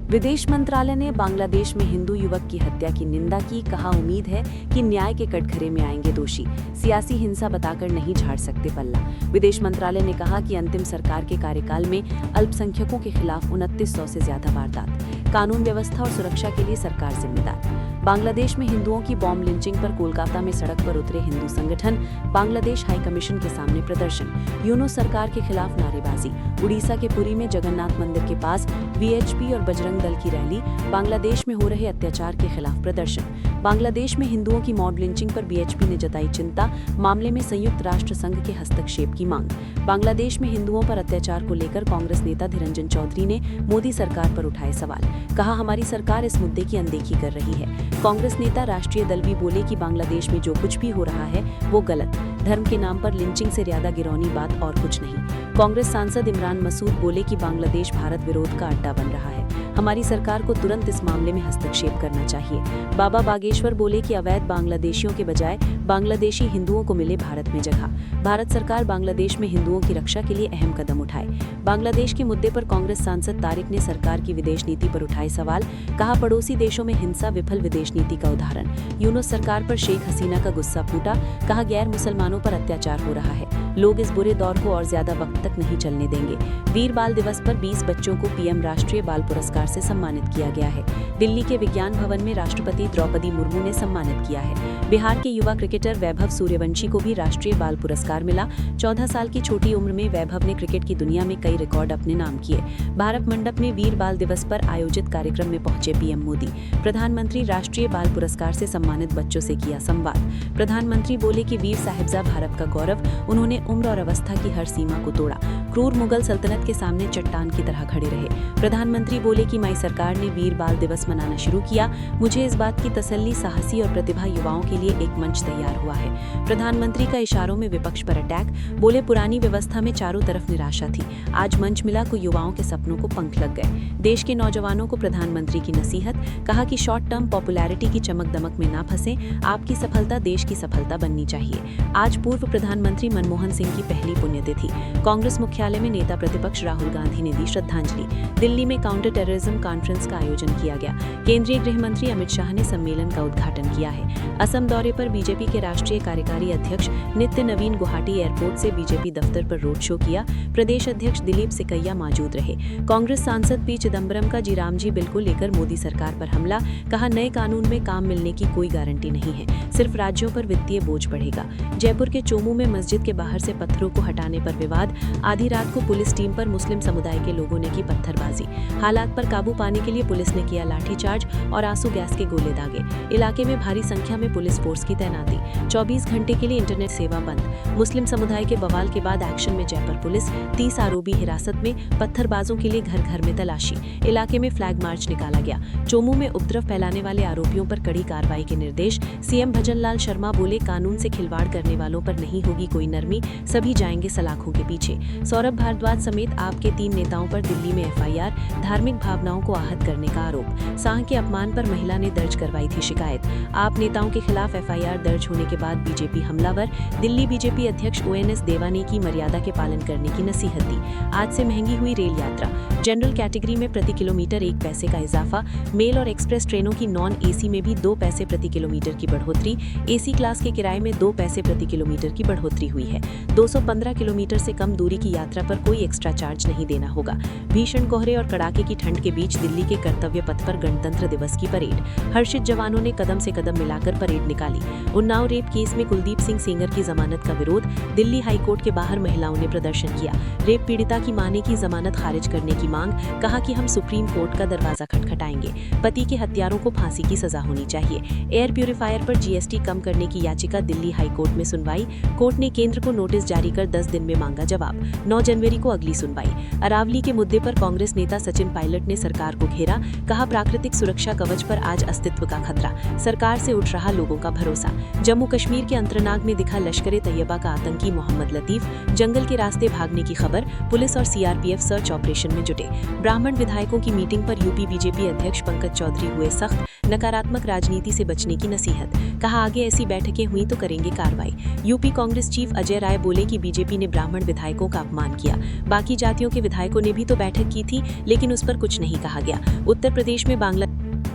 विदेश मंत्रालय ने बांग्लादेश में हिंदू युवक की हत्या की निंदा की। कहा, उम्मीद है कि न्याय के कटघरे में आएंगे दोषी, सियासी हिंसा बताकर नहीं झाड़ सकते पल्ला। विदेश मंत्रालय ने कहा कि अंतिम सरकार के कार्यकाल में अल्पसंख्यकों के खिलाफ 2900 से ज्यादा वारदात, कानून व्यवस्था और सुरक्षा के लिए सरकार जिम्मेदार। बांग्लादेश में हिंदुओं की बॉम्ब लिंचिंग पर कोलकाता में सड़क पर उतरे हिंदू संगठन, बांग्लादेश हाई कमीशन के सामने प्रदर्शन, यूनूस सरकार के खिलाफ नारेबाजी। उड़ीसा के पुरी में जगन्नाथ मंदिर के पास वीएचपी और बजरंग दल की रैली, बांग्लादेश में हो रहे अत्याचार के खिलाफ प्रदर्शन। बांग्लादेश में हिंदुओं की मॉब लिंचिंग पर बीएचपी ने जताई चिंता, मामले में संयुक्त राष्ट्र संघ के हस्तक्षेप की मांग। बांग्लादेश में हिंदुओं पर अत्याचार को लेकर कांग्रेस नेता धीरंजन चौधरी ने मोदी सरकार पर उठाए सवाल। कहा, हमारी सरकार इस मुद्दे की अनदेखी कर रही है। कांग्रेस नेता राष्ट्रीय दल भी बोले कि बांग्लादेश में जो कुछ भी हो रहा है वो गलत, धर्म के नाम पर लिंचिंग से ज्यादा गिरौनी बात और कुछ नहीं। कांग्रेस सांसद इमरान मसूद बोले कि बांग्लादेश भारत विरोध का अड्डा बन रहा है, हमारी सरकार को तुरंत इस मामले में हस्तक्षेप करना चाहिए। बाबा बागेश्वर बोले कि अवैध बांग्लादेशियों के बजाय बांग्लादेशी हिंदुओं को मिले भारत में जगह। भारत सरकार बांग्लादेश में हिंदुओं की रक्षा के लिए अहम कदम उठाए। बांग्लादेश के मुद्दे पर कांग्रेस सांसद तारिक ने सरकार की विदेश नीति पर उठाए सवाल। कहा, पड़ोसी देशों में हिंसा विफल विदेश नीति का उदाहरण। यूनूस सरकार पर शेख हसीना का गुस्सा फूटा। कहा, गैर मुसलमानों पर अत्याचार हो रहा है, लोग इस बुरे दौर को और ज्यादा वक्त तक नहीं चलने देंगे। वीर बाल दिवस पर 20 बच्चों को पीएम राष्ट्रीय बाल पुरस्कार से सम्मानित किया गया है। दिल्ली के विज्ञान भवन में राष्ट्रपति द्रौपदी मुर्मू ने सम्मानित किया है। बिहार के युवा क्रिकेटर वैभव सूर्यवंशी को भी राष्ट्रीय बाल पुरस्कार मिला। 14 साल की छोटी उम्र में वैभव ने क्रिकेट की दुनिया में कई रिकॉर्ड अपने नाम किए। भारत मंडप में वीर बाल दिवस पर आयोजित कार्यक्रम में पहुंचे पीएम मोदी। प्रधानमंत्री राष्ट्रीय बाल पुरस्कार से सम्मानित बच्चों से किया संवाद। प्रधानमंत्री बोले कि वीर साहिबजा भारत का गौरव, उन्होंने उम्र और अवस्था की हर सीमा को तोड़ा, क्रूर मुगल सल्तनत के सामने चट्टान की तरह खड़े रहे। प्रधानमंत्री बोले कि माई सरकार ने वीर बाल दिवस मनाना शुरू किया, मुझे इस बात की तसल्ली, साहसी और प्रतिभा युवाओं के लिए एक मंच तैयार हुआ है। प्रधानमंत्री का इशारों में विपक्ष पर अटैक। बोले, पुरानी व्यवस्था में चारों तरफ निराशा थी, आज मंच मिला को युवाओं के सपनों को पंख लग गए। देश के नौजवानों को प्रधानमंत्री की नसीहत। कहा कि शॉर्ट टर्म पॉपुलैरिटी की चमक दमक में ना फंसे, आपकी सफलता देश की सफलता बननी चाहिए। आज पूर्व प्रधानमंत्री मनमोहन सिंह की पहली पुण्यतिथि। कांग्रेस मुख्यालय में नेता प्रतिपक्ष राहुल गांधी ने दी श्रद्धांजलि। दिल्ली में काउंटर टेररिज्म कॉन्फ्रेंस का आयोजन किया गया। केंद्रीय गृह मंत्री अमित शाह ने सम्मेलन का उद्घाटन किया है। असम दौरे पर बीजेपी के राष्ट्रीय कार्यकारी अध्यक्ष नित्य नवीन गुवाहाटी एयरपोर्ट से बीजेपी दफ्तर पर रोड शो किया। प्रदेश अध्यक्ष दिलीप सिकैया मौजूद रहे। कांग्रेस सांसद पी चिदम्बरम का जीरामजी बिल को लेकर मोदी सरकार पर हमला। कहा, नए कानून में काम मिलने की कोई गारंटी नहीं है, सिर्फ राज्यों पर वित्तीय बोझ बढ़ेगा। जयपुर के चोमू में मस्जिद के बाहर से पत्थरों को हटाने पर विवाद। आधी रात को पुलिस टीम पर मुस्लिम समुदाय के लोगों ने की पत्थरबाजी। हालात पर काबू पाने के लिए पुलिस ने किया लाठीचार्ज और आंसू गैस के गोले दागे। इलाके में भारी संख्या में पुलिस फोर्स की तैनाती। 24 घंटे के लिए इंटरनेट सेवा बंद। मुस्लिम समुदाय के बवाल के बाद एक्शन में जयपुर पुलिस। 30 आरोपी हिरासत में। पत्थरबाजों के लिए घर घर में तलाशी। इलाके में फ्लैग मार्च निकाला गया। चोमू में उपद्रव फैलाने वाले आरोपियों पर कड़ी कार्रवाई के निर्देश। सीएम भजनलाल शर्मा बोले, कानून से खिलवाड़ करने वालों पर नहीं होगी कोई नरमी, सभी जाएंगे सलाखों के पीछे। सौरभ भारद्वाज समेत आप के 3 नेताओं पर दिल्ली में एफआईआर। धार्मिक भावनाओं को आहत करने का आरोप। सांह के अपमान पर महिला ने दर्ज करवाई थी शिकायत। आप नेताओं के खिलाफ एफआईआर दर्ज होने के बाद बीजेपी हमलावर। दिल्ली बीजेपी अध्यक्ष ओएनएस देवा ने की मर्यादा के पालन करने की नसीहत दी। आज से महंगी हुई रेल यात्रा। जनरल कैटेगरी में प्रति किलोमीटर 1 पैसे का इजाफा। मेल और एक्सप्रेस ट्रेनों की नॉन एसी में भी 2 पैसे प्रति किलोमीटर की बढ़ोतरी। एसी क्लास के किराए में 2 पैसे प्रति किलोमीटर की बढ़ोतरी हुई है। 215 किलोमीटर से कम दूरी की यात्रा पर कोई एक्स्ट्रा चार्ज नहीं देना होगा। भीषण कोहरे और कड़ाके की ठंड के बीच दिल्ली के कर्तव्य पथ पर गणतंत्र दिवस की परेड। हर्षित जवानों ने कदम से कदम मिलाकर परेड निकाली। उन्नाव रेप केस में कुलदीप सिंह सेंगर की जमानत का विरोध। दिल्ली हाईकोर्ट के बाहर महिलाओं ने प्रदर्शन किया। रेप पीड़िता की मां ने की जमानत खारिज करने की मांग। कहा कि हम सुप्रीम कोर्ट का दरवाजा खटखटाएंगे, पति के हत्यारों को फांसी की सजा होनी चाहिए। एयर प्यूरिफायर पर जीएसटी कम करने की याचिका दिल्ली हाईकोर्ट में सुनवाई। कोर्ट ने केंद्र को नोटिस जारी कर 10 दिन में मांगा जवाब। 9 जनवरी को अगली सुनवाई। अरावली के मुद्दे पर कांग्रेस नेता सचिन पायलट ने सरकार को घेरा। कहा, प्राकृतिक सुरक्षा कवच पर आज अस्तित्व का खतरा, सरकार से उठ रहा लोगों का भरोसा। जम्मू कश्मीर के अंतरनाग में दिखा लश्कर-ए तैयबा का आतंकी मोहम्मद लतीफ। जंगल के रास्ते भागने की खबर। पुलिस और सीआरपीएफ सर्च ऑपरेशन में जुटे। ब्राह्मण विधायकों की मीटिंग पर यूपी बीजेपी अध्यक्ष पंकज चौधरी हुए सख्त। नकारात्मक राजनीति से बचने की नसीहत। कहा आगे ऐसी बैठकें हुई तो करेंगे कार्रवाई। यूपी कांग्रेस चीफ अजय राय बोले कि बीजेपी ने ब्राह्मण विधायकों का अपमान किया। बाकी जातियों के विधायकों ने भी तो बैठक की थी, लेकिन उस पर कुछ नहीं कहा गया। उत्तर प्रदेश में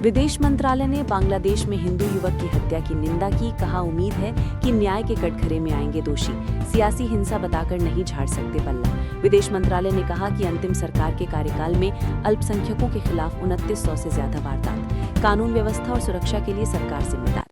विदेश मंत्रालय ने बांग्लादेश में हिंदू युवक की हत्या की निंदा की। कहा उम्मीद है कि न्याय के कटघरे में आएंगे दोषी, सियासी हिंसा बताकर नहीं झाड़ सकते पल्ला। विदेश मंत्रालय ने कहा कि अंतिम सरकार के कार्यकाल में अल्पसंख्यकों के खिलाफ 2900 से ज्यादा वारदात। कानून व्यवस्था और सुरक्षा के लिए सरकार जिम्मेदार।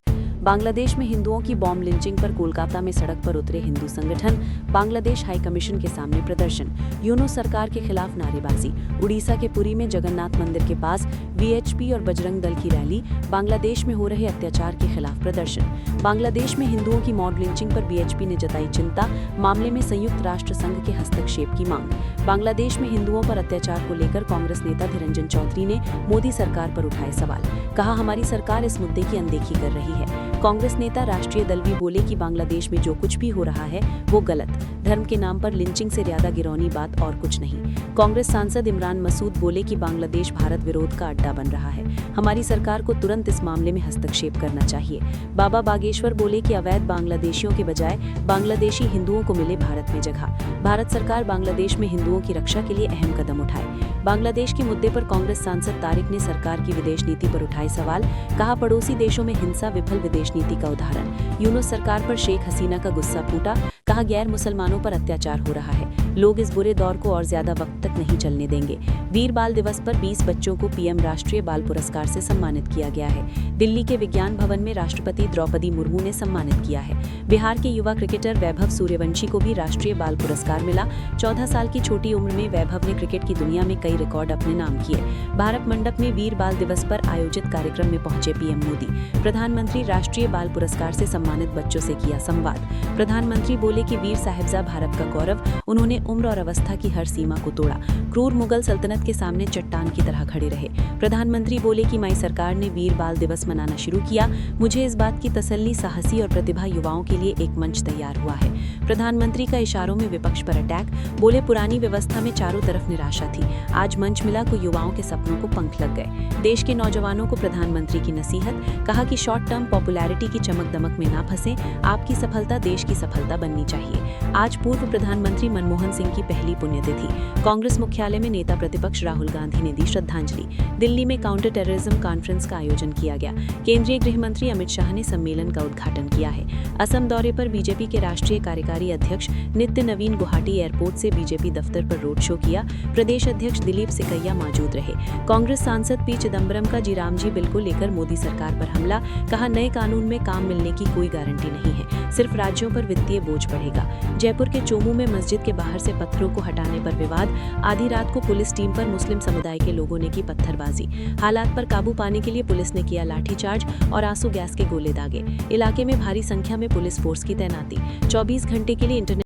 बांग्लादेश में हिंदुओं की बॉम्ब लिंचिंग पर कोलकाता में सड़क पर उतरे हिंदू संगठन। बांग्लादेश हाई कमीशन के सामने प्रदर्शन। यूनूस सरकार के खिलाफ नारेबाजी। उड़ीसा के पुरी में जगन्नाथ मंदिर के पास वीएचपी और बजरंग दल की रैली। बांग्लादेश में हो रहे अत्याचार के खिलाफ प्रदर्शन। बांग्लादेश में हिंदुओं की मॉब लिंचिंग पर बीएचपी ने जताई चिंता। मामले में संयुक्त राष्ट्र संघ के हस्तक्षेप की मांग। बांग्लादेश में हिंदुओं पर अत्याचार को लेकर कांग्रेस नेता धीरंजन चौधरी ने मोदी सरकार पर उठाए सवाल। कहा हमारी सरकार इस मुद्दे की अनदेखी कर रही है। कांग्रेस नेता राष्ट्रीय दलवी बोले कि बांग्लादेश में जो कुछ भी हो रहा है वो गलत। धर्म के नाम पर लिंचिंग से ज्यादा गिरौनी बात और कुछ नहीं। कांग्रेस सांसद इमरान मसूद बोले कि बांग्लादेश भारत विरोध का अड्डा बन रहा है। हमारी सरकार को तुरंत इस मामले में हस्तक्षेप करना चाहिए। बाबा बागेश्वर बोले कि अवैध बांग्लादेशियों के बजाय बांग्लादेशी हिंदुओं को मिले भारत में जगह। भारत सरकार बांग्लादेश में हिंदुओं की रक्षा के लिए अहम कदम उठाए। बांग्लादेश के मुद्दे पर कांग्रेस सांसद तारिक ने सरकार की विदेश नीति पर उठाए सवाल। कहा पड़ोसी देशों में हिंसा विफल विदेश नीति का उदाहरण। यूनूस सरकार पर शेख हसीना का गुस्सा फूटा। कहा गैर मुसलमानों पर अत्याचार हो रहा है। लोग इस बुरे दौर को और ज्यादा वक्त तक नहीं चलने देंगे। वीर बाल दिवस पर 20 बच्चों को पीएम राष्ट्रीय बाल पुरस्कार से सम्मानित किया गया है। दिल्ली के विज्ञान भवन में राष्ट्रपति द्रौपदी मुर्मू ने सम्मानित किया है। बिहार के युवा क्रिकेटर वैभव सूर्यवंशी को भी राष्ट्रीय बाल पुरस्कार मिला। 14 साल की छोटी उम्र में वैभव ने क्रिकेट की दुनिया में कई रिकॉर्ड अपने नाम किए। भारत मंडप में वीर बाल दिवस पर आयोजित कार्यक्रम में पहुंचे पीएम मोदी। प्रधानमंत्री राष्ट्रीय बाल पुरस्कार से सम्मानित बच्चों से किया संवाद। प्रधानमंत्री बोले कि वीर साहिबजा भारत का गौरव, उन्होंने उम्र और अवस्था की हर सीमा को तोड़ा। क्रूर मुगल सल्तनत के सामने चट्टान की तरह खड़े रहे। प्रधानमंत्री बोले कि माई सरकार ने वीर बाल दिवस मनाना शुरू किया। मुझे इस बात की तसल्ली, साहसी और प्रतिभा युवाओं के लिए एक मंच तैयार हुआ है। प्रधानमंत्री का इशारों में विपक्ष पर अटैक। बोले पुरानी व्यवस्था में चारों तरफ निराशा थी, आज मंच मिला को युवाओं के सपनों को पंख लग गए। देश के नौजवानों को प्रधानमंत्री की नसीहत। कहा कि शॉर्ट टर्म पॉपुलैरिटी की चमक दमक में ना फंसे, आपकी सफलता देश की सफलता बननी चाहिए। आज पूर्व प्रधानमंत्री मनमोहन सिंह की पहली पुण्यतिथि। कांग्रेस मुख्यालय में नेता प्रतिपक्ष राहुल गांधी ने दी श्रद्धांजलि। दिल्ली में काउंटर टेररिज्म कॉन्फ्रेंस का आयोजन किया गया। केंद्रीय गृह मंत्री अमित शाह ने सम्मेलन का उद्घाटन किया है। असम दौरे पर बीजेपी के राष्ट्रीय कार्यकारी अध्यक्ष नित्य नवीन गुवाहाटी एयरपोर्ट से बीजेपी दफ्तर पर रोड शो किया। प्रदेश अध्यक्ष दिलीप सिकैया मौजूद रहे। कांग्रेस सांसद पी चिदम्बरम का जीरामजी बिल को लेकर मोदी सरकार पर हमला। कहा नए कानून में काम मिलने की कोई गारंटी नहीं है, सिर्फ राज्यों पर वित्तीय बोझ बढ़ेगा। जयपुर के चोमू में मस्जिद के बाहर से पत्थरों को हटाने पर विवाद। आधी रात को पुलिस टीम पर मुस्लिम समुदाय के लोगों ने की पत्थरबाजी। हालात पर काबू पाने के लिए पुलिस ने किया लाठीचार्ज और आंसू गैस के गोले दागे। इलाके में भारी संख्या में पुलिस फोर्स की तैनाती। 24 घंटे के लिए इंटरनेट